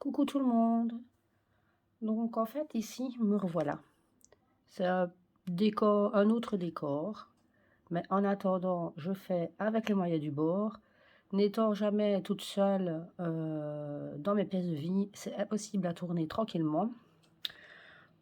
Coucou tout le monde. Donc en fait ici me revoilà. C'est un autre décor, mais en attendant je fais avec les moyens du bord. N'étant jamais toute seule dans mes pièces de vie, c'est impossible à tourner tranquillement.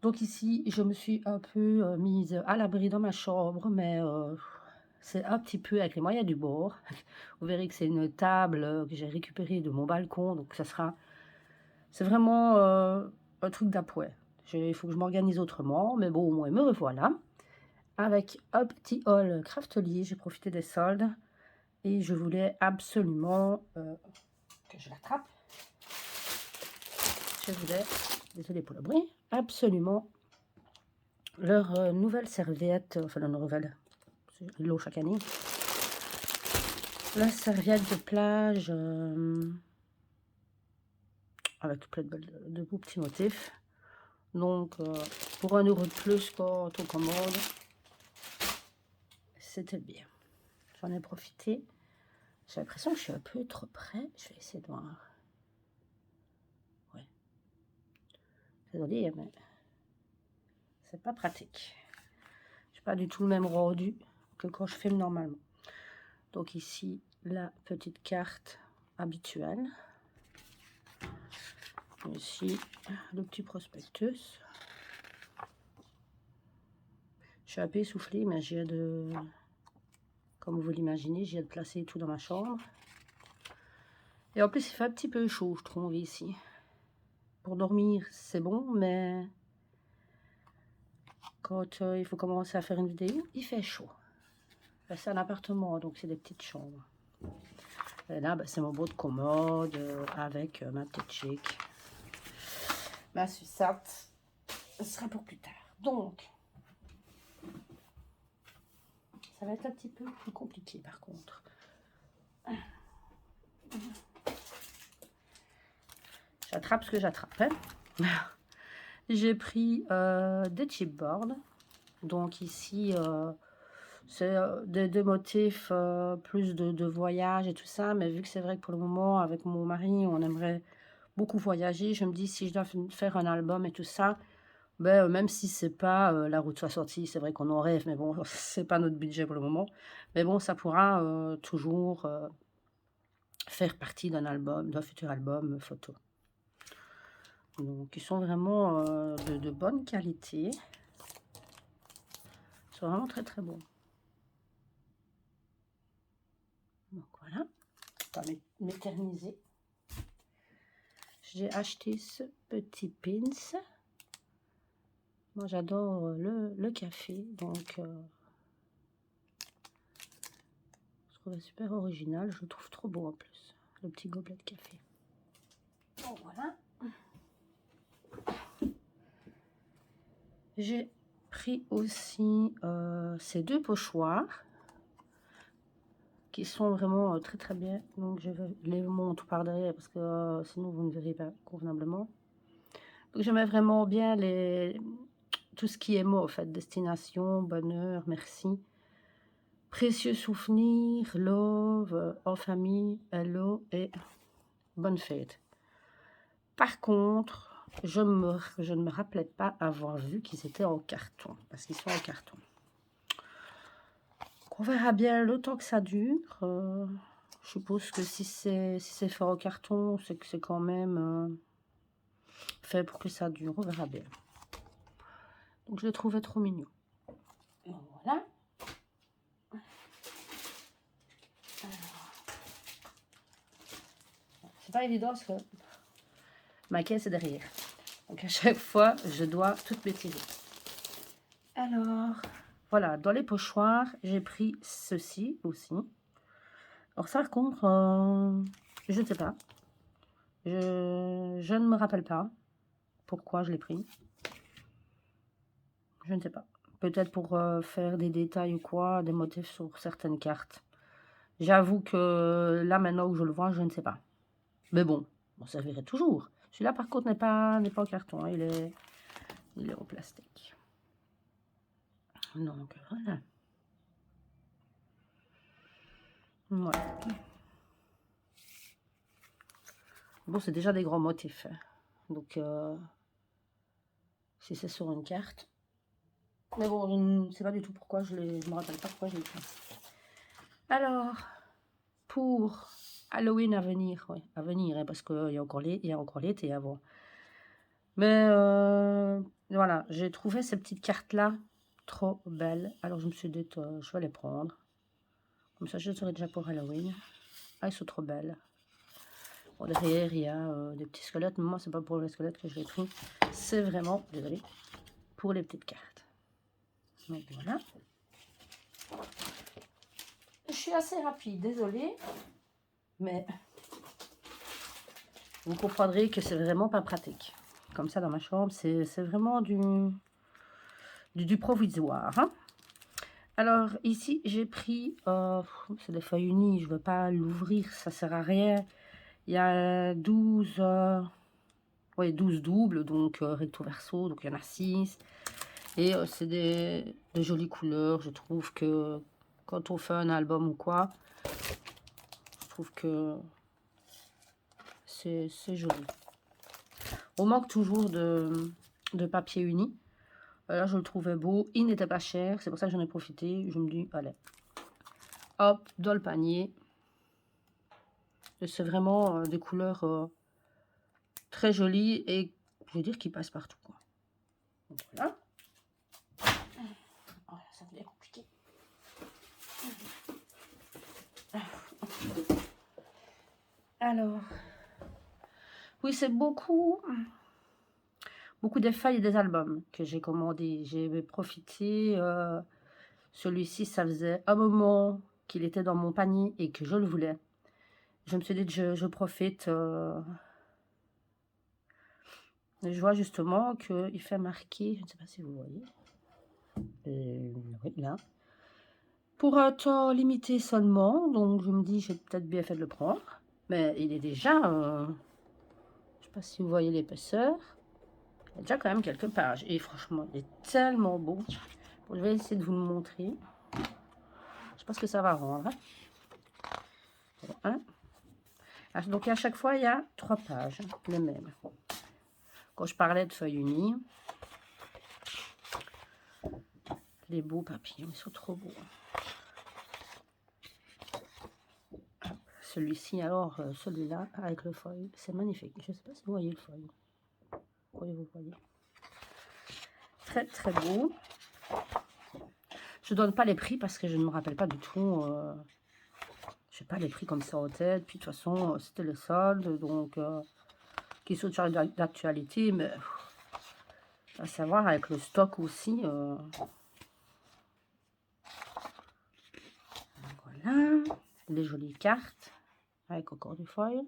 Donc ici je me suis un peu mise à l'abri dans ma chambre, mais c'est un petit peu avec les moyens du bord. Vous verrez que c'est une table que j'ai récupérée de mon balcon, donc c'est vraiment, un truc d'appoint. Il faut que je m'organise autrement, mais bon, au moins me revoilà. Avec un petit haul Craftelier, j'ai profité des soldes et je voulais absolument, que je l'attrape. Je voulais, désolée pour le bruit, absolument leur, nouvelle serviette, enfin la nouvelle, c'est l'eau chaque année. La serviette de plage, avec plein de beaux petits motifs. Donc, pour 1 € de plus quand on commande, c'était bien. J'en ai profité. J'ai l'impression que je suis un peu trop près. Je vais essayer de voir. Ouais. Désolée, mais c'est pas pratique. J'ai pas du tout le même rendu que quand je filme normalement. Donc ici, la petite carte habituelle. Ici, le petit prospectus. Je suis un peu essoufflée, mais j'ai de... Comme vous l'imaginez, j'ai de placer tout dans ma chambre. Et en plus, il fait un petit peu chaud, je trouve, ici. Pour dormir, c'est bon, mais quand il faut commencer à faire une vidéo, il fait chaud. C'est un appartement, donc c'est des petites chambres. Et là, c'est mon beau de commode avec ma petite chic. Ma sucette, ce sera pour plus tard. Donc, ça va être un petit peu plus compliqué par contre. J'attrape ce que j'attrape. Hein. J'ai pris des chipboards. Donc ici, c'est des motifs plus de voyage et tout ça. Mais vu que c'est vrai que pour le moment, avec mon mari, on aimerait beaucoup voyager. Je me dis, si je dois faire un album et tout ça, ben, même si c'est pas la route 66, c'est vrai qu'on en rêve, mais bon, c'est pas notre budget pour le moment. Mais bon, ça pourra toujours faire partie d'un album, d'un futur album photo. Donc, ils sont vraiment de bonne qualité. Ils sont vraiment très très bons. Donc voilà, pas m'éterniser. J'ai acheté ce petit pins. Moi, j'adore le café, donc je trouve super original. Je le trouve trop beau en plus, le petit gobelet de café. Donc voilà. J'ai pris aussi ces 2 pochoirs qui sont vraiment très très bien. Donc je les montre par derrière parce que sinon vous ne verrez pas convenablement. Donc je mets vraiment bien tout ce qui est mot en fait, destination, bonheur, merci, précieux souvenir, love, en famille, hello et bonne fête. Par contre, je ne me rappelais pas avoir vu qu'ils étaient en carton, parce qu'ils sont en carton. On verra bien le temps que ça dure. Je suppose que si c'est fait en carton, c'est que c'est quand même fait pour que ça dure. On verra bien. Donc je le trouvais trop mignon. Voilà. C'est pas évident parce que ma caisse est derrière. Donc à chaque fois, je dois tout m'étirer. Alors, voilà, dans les pochoirs, j'ai pris ceci aussi. Alors ça, par contre, je ne sais pas. Je ne me rappelle pas pourquoi je l'ai pris. Je ne sais pas. Peut-être pour faire des détails ou quoi, des motifs sur certaines cartes. J'avoue que là, maintenant que je le vois, je ne sais pas. Mais bon, on servirait toujours. Celui-là, par contre, n'est pas en carton. Hein, il est en plastique. Donc, voilà. Voilà. Bon, c'est déjà des grands motifs. Hein. Donc, si c'est sur une carte. Mais bon, je ne sais pas du tout pourquoi je me rappelle pas pourquoi je l'ai fait. Alors, pour Halloween à venir, ouais, à venir, hein, parce qu'il y a encore l'été avant. Mais voilà, j'ai trouvé ces petites cartes-là trop belles. Alors, je me suis dit, je vais les prendre. Comme ça, je serai déjà pour Halloween. Ah, elles sont trop belles. Bon, derrière, il y a des petits squelettes. Mais moi, c'est pas pour les squelettes que je l'ai pris. C'est vraiment, désolé, pour les petites cartes. Donc, voilà. Je suis assez rapide, désolée. Mais vous comprendrez que c'est vraiment pas pratique. Comme ça, dans ma chambre, c'est vraiment du provisoire. Hein. Alors, ici, j'ai pris... c'est des feuilles unies, je ne veux pas l'ouvrir, ça sert à rien. Il y a 12 doubles, donc recto verso, donc il y en a 6. Et c'est des jolies couleurs. Je trouve que quand on fait un album ou quoi, je trouve que c'est joli. On manque toujours de papier uni. Là, je le trouvais beau. Il n'était pas cher, c'est pour ça que j'en ai profité. Je me dis, allez, hop, dans le panier. C'est vraiment des couleurs très jolies et je veux dire qui passent partout. Quoi. Donc, voilà. Oh, ça devient compliqué. Alors, oui, c'est beaucoup des feuilles et des albums que j'ai commandés. J'ai profité. Celui-ci, ça faisait un moment qu'il était dans mon panier et que je le voulais. Je me suis dit que je profite. Je vois justement qu'il fait marquer, je ne sais pas si vous voyez. Oui, là. Pour un temps limité seulement, donc je me dis, j'ai peut-être bien fait de le prendre. Mais il est déjà, je ne sais pas si vous voyez l'épaisseur, il y a déjà quand même quelques pages. Et franchement, il est tellement beau. Bon, je vais essayer de vous le montrer. Je ne sais pas ce que ça va rendre. Hein. Donc à chaque fois, il y a 3 pages, les mêmes. Quand je parlais de feuilles unies, les beaux papiers, ils sont trop beaux. Celui-ci, alors, celui-là, avec le foil, c'est magnifique. Je ne sais pas si vous voyez le foil. Oui, vous voyez. Très, très beau. Je ne donne pas les prix parce que je ne me rappelle pas du tout. Je n'ai pas les prix comme ça en tête. Puis, de toute façon, c'était le solde. Donc, qui sont sur d'actualité. Mais, à savoir, avec le stock aussi. Voilà. Les jolies cartes. Avec encore du foil.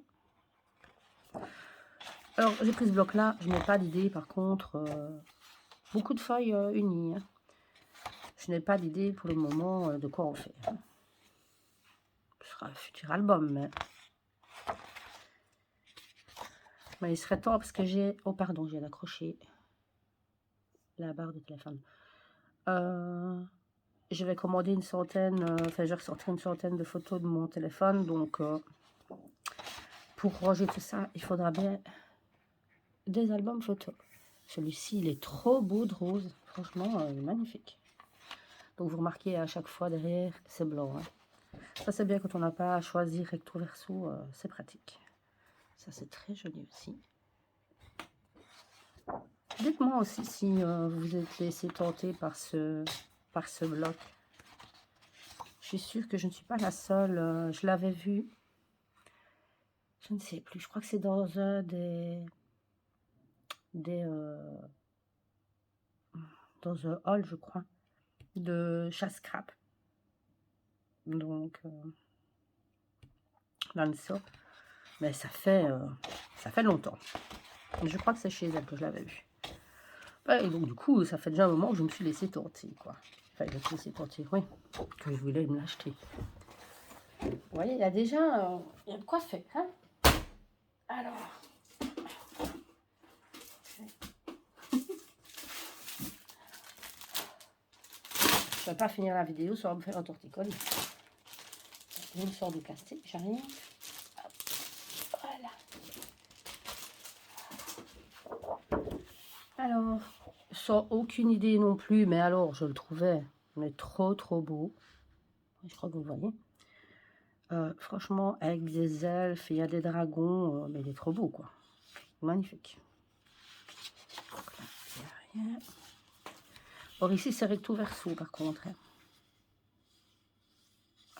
Alors, j'ai pris ce bloc-là. Je n'ai pas d'idée, par contre. Beaucoup de feuilles unies. Hein. Je n'ai pas d'idée pour le moment de quoi on fait. Hein. Ce sera un futur album. Mais il serait temps parce que j'ai... Oh, pardon, j'ai accroché la barre de téléphone. Je vais commander une centaine... Enfin, je vais ressortir une centaine de photos de mon téléphone. Donc, pour ranger tout ça, il faudra bien des albums photos. Celui-ci, il est trop beau de rose. Franchement, il est magnifique. Donc, vous remarquez à chaque fois derrière, c'est blanc. Hein. Ça, c'est bien quand on n'a pas à choisir recto verso. C'est pratique. Ça, c'est très joli aussi. Dites-moi aussi si vous êtes laissé tenter par ce bloc. Je suis sûre que je ne suis pas la seule. Je l'avais vu. Je ne sais plus. Je crois que c'est dans un dans un hall, je crois, de chasse-crape. Donc, dans ça. Mais ça fait longtemps. Je crois que c'est chez elle que je l'avais vu. Et donc, du coup, ça fait déjà un moment que je me suis laissé tenter, quoi. Enfin, je me suis laissé tenter, oui, que je voulais me l'acheter. Vous voyez, il y a déjà il y a de quoi faire. Hein. Alors, je ne vais pas finir la vidéo sans me faire un torticolis. Je me sors du plastique, j'arrive. Voilà. Alors, sans aucune idée non plus, mais alors je le trouvais mais trop beau. Je crois que vous voyez. Franchement, avec des elfes, il y a des dragons, mais il est trop beau, quoi. Magnifique. Donc là, il y a rien. Or ici, c'est recto verso, par contre. Hein.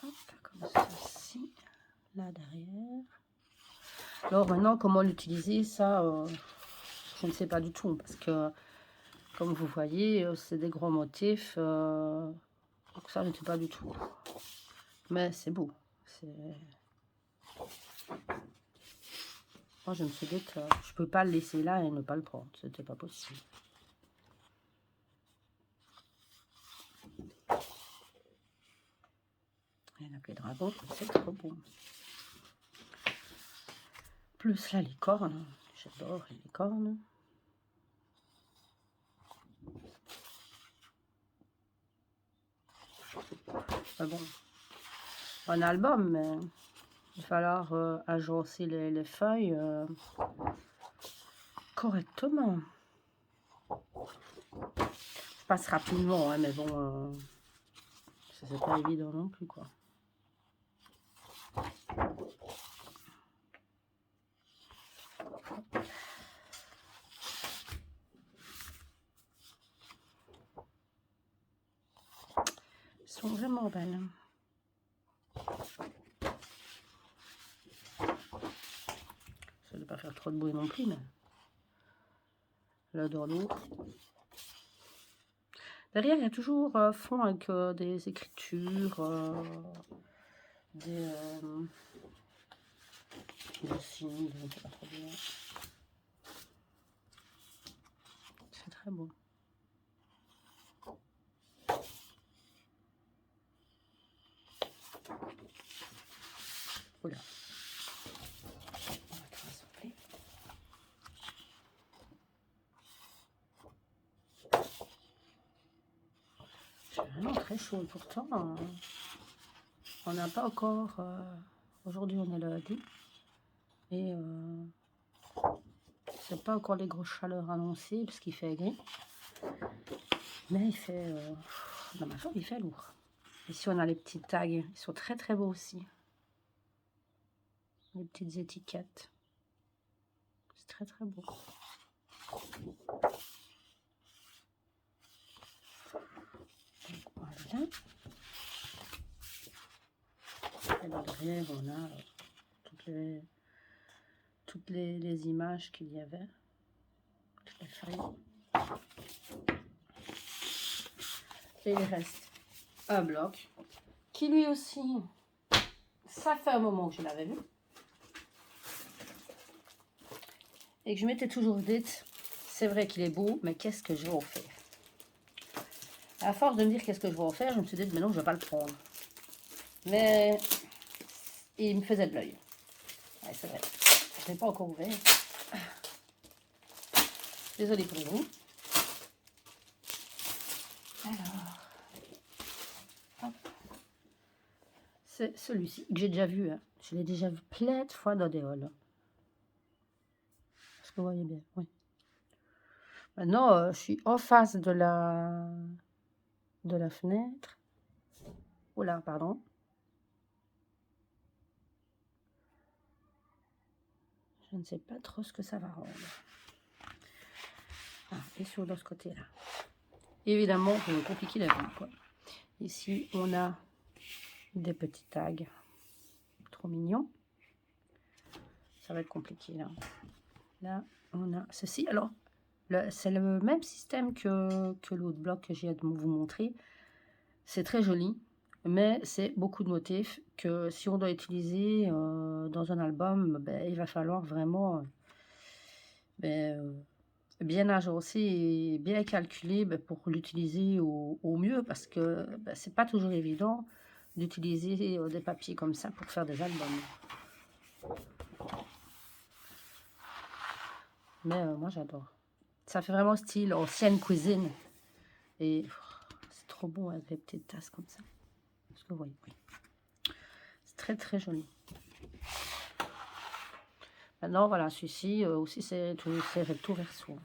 Hop, comme ceci. Là, derrière. Alors maintenant, comment l'utiliser, ça, je ne sais pas du tout. Parce que, comme vous voyez, c'est des gros motifs. Donc ça, je ne sais pas du tout. Mais c'est beau. Moi, je me suis dit que je peux pas le laisser là et ne pas le prendre. C'était pas possible. Il y en a que les dragons, c'est trop beau. Plus là, les cornes. J'adore les cornes. Ah bon, un album, mais il va falloir agencer les feuilles correctement. Je passe rapidement, hein, mais bon, c'est pas évident non plus, quoi. Ils sont vraiment belles. Ça ne doit pas faire trop de bruit non plus, mais là dans l'eau. Derrière, il y a toujours fond avec des écritures, des signes, je ne sais pas trop bien. C'est très beau. Oula. C'est vraiment très chaud. Pourtant, on n'a pas encore... aujourd'hui, on est lundi. Et c'est pas encore les grosses chaleurs annoncées parce qu'il fait gris. Mais il fait... dans ma chambre, il fait lourd. Ici, on a les petits tags. Ils sont très beaux aussi. Les petites étiquettes. C'est très beau. Donc, voilà. Et là, derrière, on a toutes les images qu'il y avait. Toutes les feuilles. Et il reste un bloc qui lui aussi, ça fait un moment que je l'avais vu. Et que je m'étais toujours dit, c'est vrai qu'il est beau, mais qu'est-ce que je vais en faire? À force de me dire qu'est-ce que je vais en faire, je me suis dit, mais non, je ne vais pas le prendre. Mais il me faisait de l'œil. Ouais, c'est vrai. Je ne l'ai pas encore ouvert. Désolée pour vous. Alors, hop. C'est celui-ci que j'ai déjà vu. Hein. Je l'ai déjà vu plein de fois dans des halls. Est-ce que vous voyez bien? Oui. Maintenant, je suis en face de la fenêtre. Oh là, pardon. Je ne sais pas trop ce que ça va rendre. Ah, et sur de ce côté-là. Évidemment, pour me compliquer la vie, quoi. Ici, on a des petits tags. Trop mignons. Ça va être compliqué, là. Là, on a ceci. Alors, c'est le même système que l'autre bloc que j'ai de vous montrer. C'est très joli, mais c'est beaucoup de motifs que si on doit utiliser dans un album, ben, il va falloir vraiment bien agencé et bien calculé pour l'utiliser au mieux, parce que c'est pas toujours évident d'utiliser des papiers comme ça pour faire des albums. Mais moi j'adore. Ça fait vraiment style ancienne cuisine. Et c'est trop beau avec les petites tasses comme ça. Est-ce que vous voyez? Oui. C'est très joli. Maintenant voilà, celui-ci aussi c'est recto verso.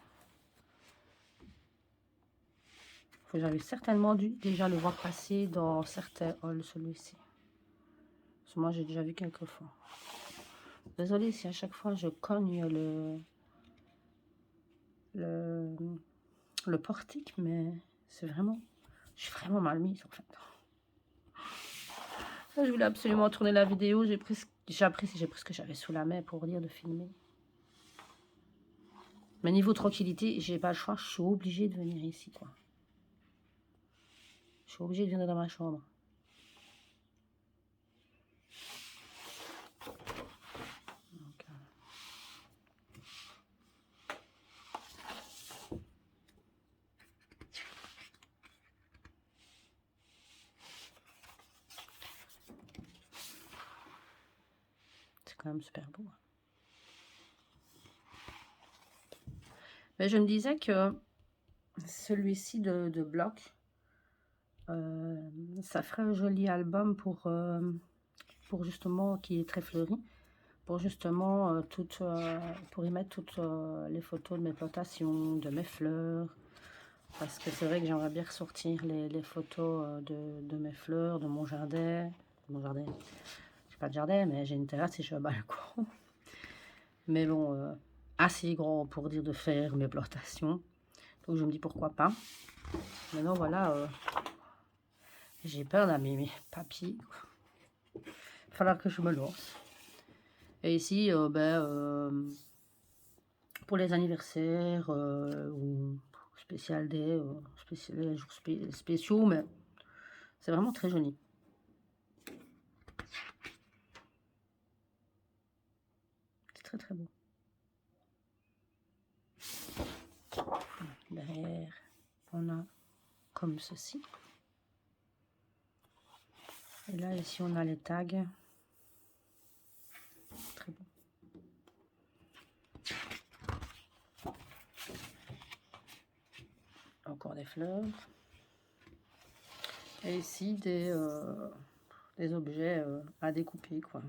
J'avais certainement dû déjà le voir passer dans certains hauls, celui-ci. Parce que moi, j'ai déjà vu quelques fois. Désolée si à chaque fois je cogne le portique, mais c'est vraiment... Je suis vraiment mal mise, en fait. Je voulais absolument tourner la vidéo. J'ai pris ce que j'avais sous la main pour dire de filmer. Mais niveau tranquillité, j'ai pas le choix. Je suis obligée de venir ici, quoi. Je suis obligée de venir dans ma chambre. Donc, c'est quand même super beau. Mais je me disais que celui-ci de bloc, ça ferait un joli album pour justement, qui est très fleuri, pour justement pour y mettre toutes les photos de mes plantations, de mes fleurs, parce que c'est vrai que j'aimerais bien ressortir les photos de mes fleurs, de mon jardin. J'ai pas de jardin, mais j'ai une terrasse et j'ai un balcon. Mais bon, assez grand pour dire de faire mes plantations. Donc je me dis pourquoi pas. Maintenant voilà, j'ai peur d'avoir mes papiers. Il va falloir que je me lance. Et ici, pour les anniversaires ou spécial day, les jours spéciaux, mais c'est vraiment très joli. C'est très très beau. Derrière, on a comme ceci. Et là, ici, on a les tags. Très beau. Encore des fleurs. Et ici, des objets à découper, quoi.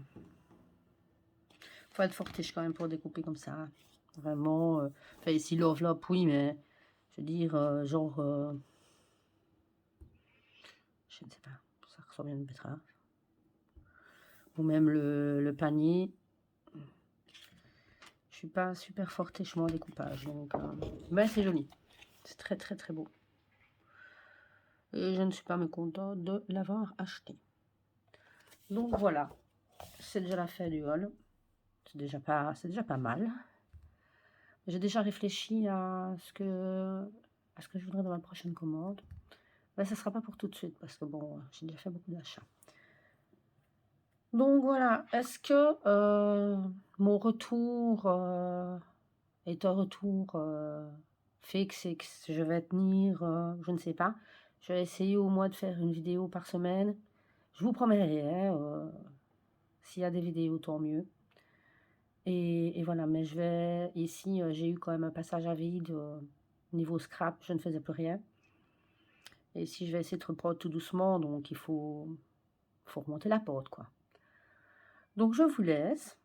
Faut être fortiche quand même pour découper comme ça. Vraiment. Enfin, ici, l'enveloppe, oui, mais je veux dire, genre... je ne sais pas. Ça ressemble à une betterave. Ou même le panier. Je suis pas super fortiche en découpage. Donc, mais c'est joli. C'est très, très, très beau. Et je ne suis pas mécontente de l'avoir acheté. Donc voilà, c'est déjà la fin du haul. C'est déjà pas mal. J'ai déjà réfléchi à ce que je voudrais dans ma prochaine commande. Mais ça ne sera pas pour tout de suite parce que bon, j'ai déjà fait beaucoup d'achats. Donc voilà, est-ce que mon retour est un retour fixe et que je vais tenir, je ne sais pas. Je vais essayer au moins de faire une vidéo par semaine. Je vous promets rien. S'il y a des vidéos, tant mieux. Et voilà, mais je vais... Ici, j'ai eu quand même un passage à vide. Niveau scrap, je ne faisais plus rien. Et ici, je vais essayer de reprendre tout doucement. Donc, il faut remonter la pente, quoi. Donc, je vous laisse.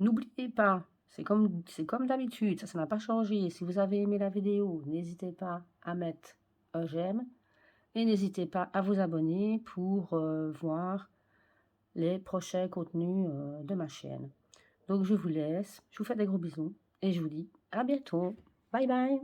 N'oubliez pas, c'est comme d'habitude, ça n'a pas changé. Si vous avez aimé la vidéo, n'hésitez pas à mettre un j'aime. Et n'hésitez pas à vous abonner pour voir les prochains contenus de ma chaîne. Donc je vous laisse, je vous fais des gros bisous et je vous dis à bientôt. Bye bye.